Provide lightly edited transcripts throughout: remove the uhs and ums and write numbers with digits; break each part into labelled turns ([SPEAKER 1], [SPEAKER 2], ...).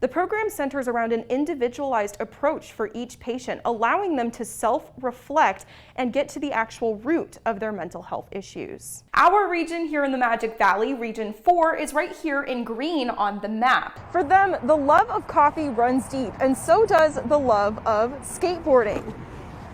[SPEAKER 1] The program centers around an individualized approach for each patient, allowing them to self-reflect and get to the actual root of their mental health issues. Our region here in the Magic Valley, Region 4, is right here in green on the map. For them, the love of coffee runs deep, and so does the love of skateboarding.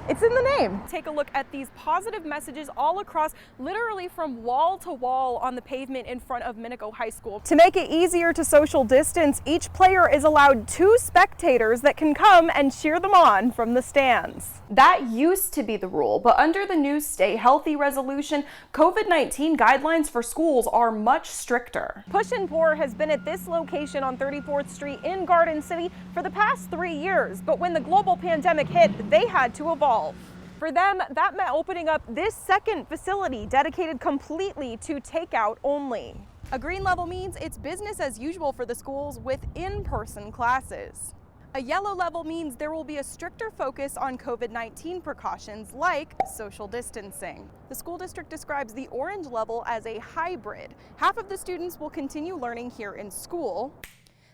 [SPEAKER 1] It's in the name. Take a look at these positive messages all across, literally from wall to wall on the pavement in front of Minico High School. To make it easier to social distance, each player is allowed 2 spectators that can come and cheer them on from the stands. That used to be the rule, but under the new Stay Healthy resolution, COVID-19 guidelines for schools are much stricter. Push and Pour has been at this location on 34th Street in Garden City for the past 3 years, but when the global pandemic hit, they had to evolve. For them, that meant opening up this second facility dedicated completely to takeout only. A green level means it's business as usual for the schools with in-person classes. A yellow level means there will be a stricter focus on COVID-19 precautions like social distancing. The school district describes the orange level as a hybrid. Half of the students will continue learning here in school.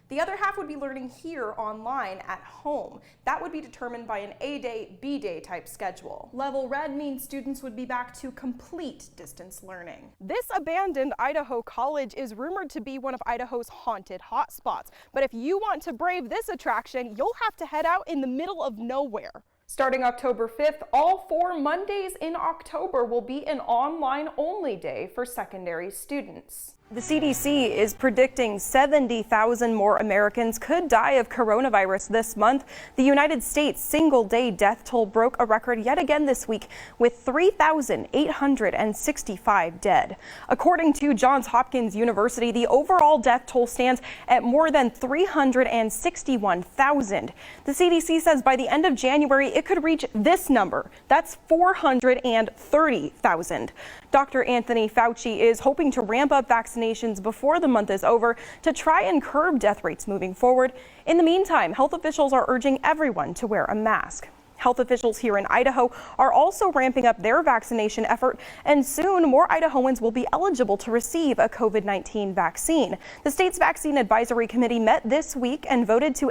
[SPEAKER 1] The other half would be learning here online at home. That would be determined by an A-day, B-day type schedule. Level red means students would be back to complete distance learning. This abandoned Idaho college is rumored to be one of Idaho's haunted hotspots. But if you want to brave this attraction, you'll have to head out in the middle of nowhere. Starting October 5th, all 4 Mondays in October will be an online-only day for secondary students. The CDC is predicting 70,000 more Americans could die of coronavirus this month. The United States single-day death toll broke a record yet again this week with 3,865 dead. According to Johns Hopkins University, the overall death toll stands at more than 361,000. The CDC says by the end of January, it could reach this number. That's 430,000. Dr. Anthony Fauci is hoping to ramp up vaccinations before the month is over to try and curb death rates moving forward. In the meantime, health officials are urging everyone to wear a mask. Health officials here in Idaho are also ramping up their vaccination effort, and soon more Idahoans will be eligible to receive a COVID-19 vaccine. The state's Vaccine Advisory Committee met this week and voted to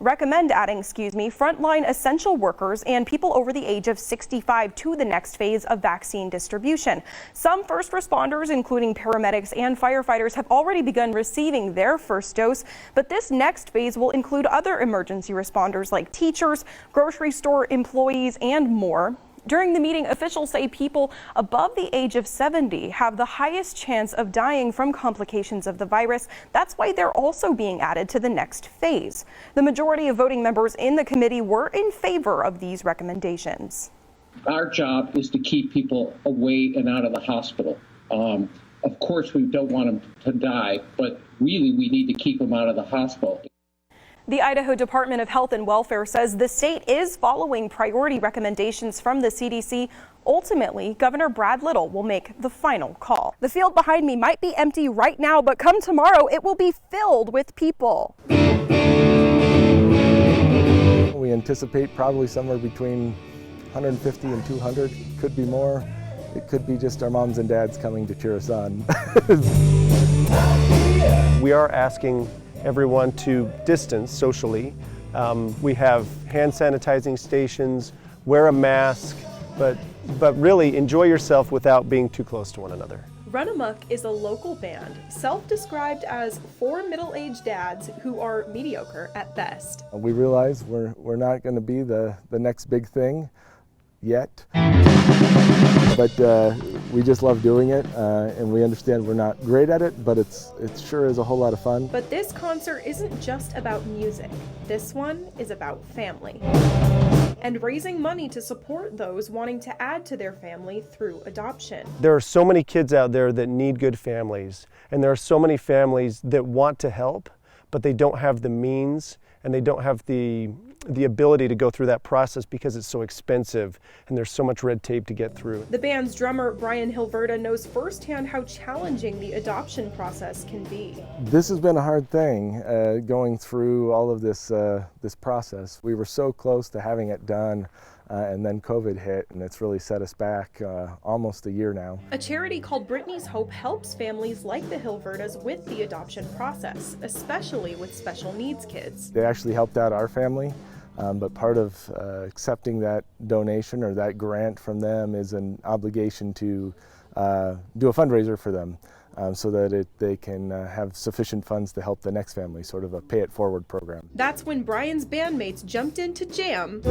[SPEAKER 1] recommend adding frontline essential workers and people over the age of 65 to the next phase of vaccine distribution. Some first responders, including paramedics and firefighters, have already begun receiving their first dose, but this next phase will include other emergency responders like teachers, grocery store employees, and more. During the meeting, officials say people above the age of 70 have the highest chance of dying from complications of the virus. That's why they're also being added to the next phase. The majority of voting members in the committee were in favor of these recommendations.
[SPEAKER 2] Our job is to keep people away and out of the hospital. Of course, we don't want them to die, but really we need to keep them out of the hospital.
[SPEAKER 1] The Idaho Department of Health and Welfare says the state is following priority recommendations from the CDC. Ultimately, Governor Brad Little will make the final call. The field behind me might be empty right now, but come tomorrow, it will be filled with people.
[SPEAKER 3] We anticipate probably somewhere between 150 and 200, could be more. It could be just our moms and dads coming to cheer us on.
[SPEAKER 4] We are asking everyone to distance socially. We have hand sanitizing stations, wear a mask, but really enjoy yourself without being too close to one another.
[SPEAKER 1] Run Amok is a local band, self-described as 4 middle-aged dads who are mediocre at best.
[SPEAKER 3] We realize we're not going to be the next big thing yet, but we just love doing it, and we understand we're not great at it, but it sure is a whole lot of fun.
[SPEAKER 1] But this concert isn't just about music. This one is about family and raising money to support those wanting to add to their family through adoption.
[SPEAKER 4] There are so many kids out there that need good families, and there are so many families that want to help, but they don't have the means and they don't have the ability to go through that process because it's so expensive and there's so much red tape to get through.
[SPEAKER 1] The band's drummer, Brian Hilverda, knows firsthand how challenging the adoption process can be.
[SPEAKER 3] This has been a hard thing, going through all of this process. We were so close to having it done and then COVID hit, and it's really set us back almost a year now.
[SPEAKER 1] A charity called Brittany's Hope helps families like the Hilvertas with the adoption process, especially with special needs kids.
[SPEAKER 3] They actually helped out our family, but part of accepting that donation or that grant from them is an obligation to do a fundraiser for them. So that they can have sufficient funds to help the next family, sort of a pay it forward program.
[SPEAKER 1] That's when Brian's bandmates jumped in to jam.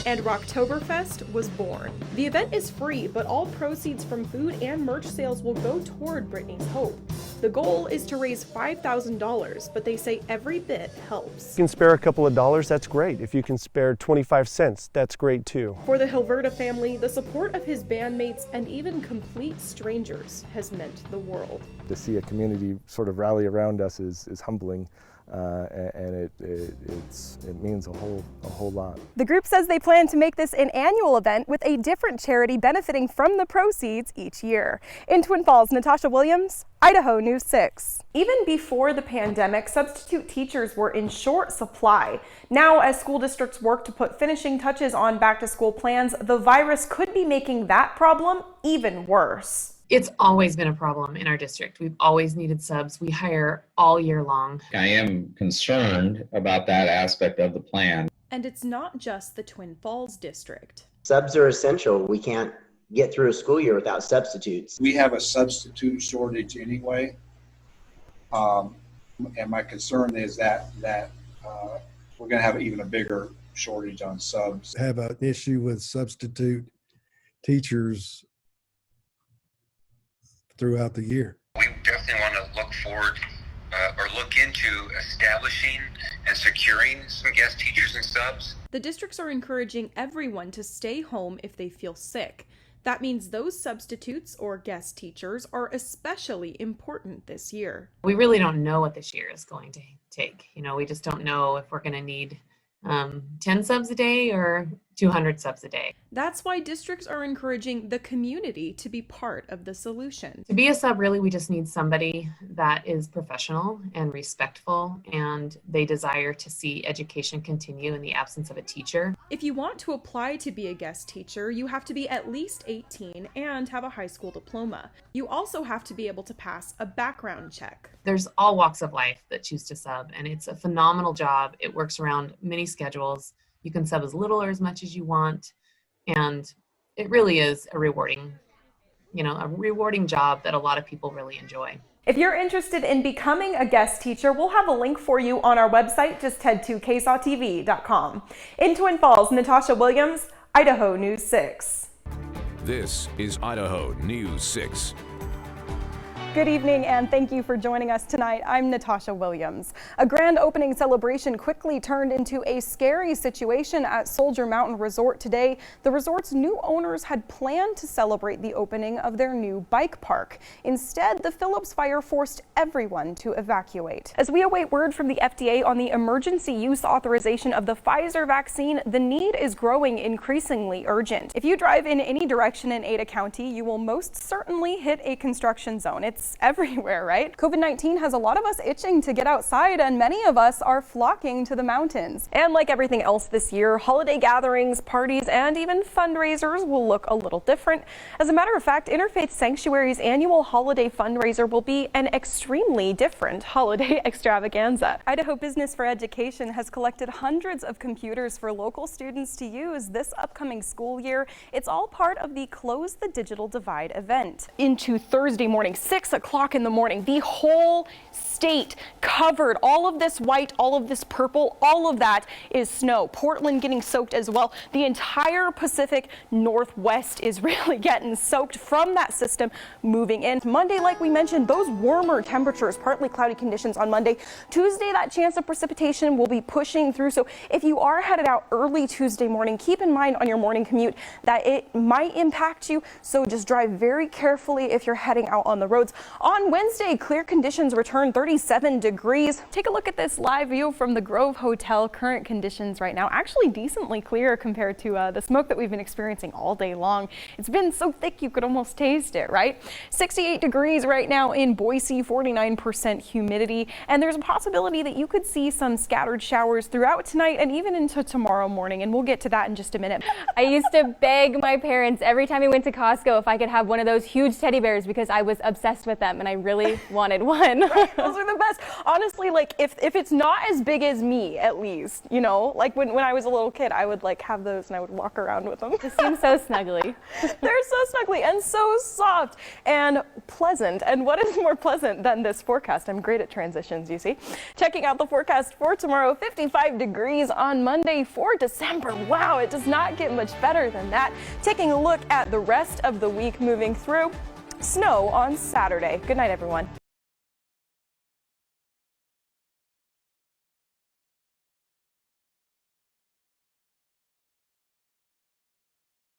[SPEAKER 1] And Rocktoberfest was born. The event is free, but all proceeds from food and merch sales will go toward Brittany's Hope. The goal is to raise $5,000, but they say every bit helps.
[SPEAKER 4] If you can spare a couple of dollars, that's great. If you can spare 25 cents, that's great too.
[SPEAKER 1] For the Hilverta family, the support of his bandmates and even complete strangers has meant the world.
[SPEAKER 3] To see a community sort of rally around us is humbling. And it means a whole lot.
[SPEAKER 1] The group says they plan to make this an annual event with a different charity benefiting from the proceeds each year. In Twin Falls, Natasha Williams, Idaho News 6. Even before the pandemic, substitute teachers were in short supply. Now, as school districts work to put finishing touches on back-to-school plans, the virus could be making that problem even worse.
[SPEAKER 5] It's always been a problem in our district. We've always needed subs. We hire all year long.
[SPEAKER 6] I am concerned about that aspect of the plan.
[SPEAKER 1] And it's not just the Twin Falls district.
[SPEAKER 7] Subs are essential. We can't get through a school year without substitutes.
[SPEAKER 8] We have a substitute shortage anyway. And my concern is that we're going to have even a bigger shortage on subs.
[SPEAKER 9] Have an issue with substitute teachers throughout the year.
[SPEAKER 10] We definitely want to look forward or look into establishing and securing some guest teachers and subs.
[SPEAKER 1] The districts are encouraging everyone to stay home if they feel sick. That means those substitutes or guest teachers are especially important this year.
[SPEAKER 5] We really don't know what this year is going to take. We just don't know if we're going to need 10 subs a day or 200 subs a day.
[SPEAKER 1] That's why districts are encouraging the community to be part of the solution.
[SPEAKER 5] To be a sub, really, we just need somebody that is professional and respectful, and they desire to see education continue in the absence of a teacher.
[SPEAKER 1] If you want to apply to be a guest teacher, you have to be at least 18 and have a high school diploma. You also have to be able to pass a background check.
[SPEAKER 5] There's all walks of life that choose to sub, and it's a phenomenal job. It works around many schedules. You can sub as little or as much as you want, and it really is a rewarding job that a lot of people really enjoy.
[SPEAKER 1] If you're interested in becoming a guest teacher, we'll have a link for you on our website. Just head to ksawtv.com. In Twin Falls, Natasha Williams, Idaho News 6.
[SPEAKER 11] This is Idaho News 6.
[SPEAKER 1] Good evening, and thank you for joining us tonight. I'm Natasha Williams. A grand opening celebration quickly turned into a scary situation at Soldier Mountain Resort today. The resort's new owners had planned to celebrate the opening of their new bike park. Instead, the Phillips fire forced everyone to evacuate. As we await word from the FDA on the emergency use authorization of the Pfizer vaccine, the need is growing increasingly urgent. If you drive in any direction in Ada County, you will most certainly hit a construction zone. It's everywhere, right? COVID-19 has a lot of us itching to get outside, and many of us are flocking to the mountains. And like everything else this year, holiday gatherings, parties, and even fundraisers will look a little different. As a matter of fact, Interfaith Sanctuary's annual holiday fundraiser will be an extremely different holiday extravaganza. Idaho Business for Education has collected hundreds of computers for local students to use this upcoming school year. It's all part of the Close the Digital Divide event. Into Thursday morning, 6 o'clock in the morning, the whole state covered. All of this white, all of this purple, all of that is snow. Portland getting soaked as well. The entire Pacific Northwest is really getting soaked from that system moving in. Monday, like we mentioned, those warmer temperatures, partly cloudy conditions on Monday. Tuesday, that chance of precipitation will be pushing through. So if you are headed out early Tuesday morning, keep in mind on your morning commute that it might impact you. So just drive very carefully if you're heading out on the roads. On Wednesday, clear conditions return, 37 degrees. Take a look at this live view from the Grove Hotel. Current conditions right now actually decently clear compared to the smoke that we've been experiencing all day long. It's been so thick you could almost taste it, right? 68 degrees right now in Boise, 49% humidity, and there's a possibility that you could see some scattered showers throughout tonight and even into tomorrow morning, and we'll get to that in just a minute.
[SPEAKER 12] I used to beg my parents every time we went to Costco if I could have one of those huge teddy bears because I was obsessed with them and I really wanted one.
[SPEAKER 1] Those are the best. Honestly, like if it's not as big as me, at least, you know, like when I was a little kid, I would like have those and I would walk around with them.
[SPEAKER 12] They seem so snuggly.
[SPEAKER 1] They're so snuggly and so soft and pleasant. And what is more pleasant than this forecast? I'm great at transitions, you see. Checking out the forecast for tomorrow, 55 degrees on Monday for December. Wow, it does not get much better than that. Taking a look at the rest of the week moving through, snow on Saturday. Good night, everyone.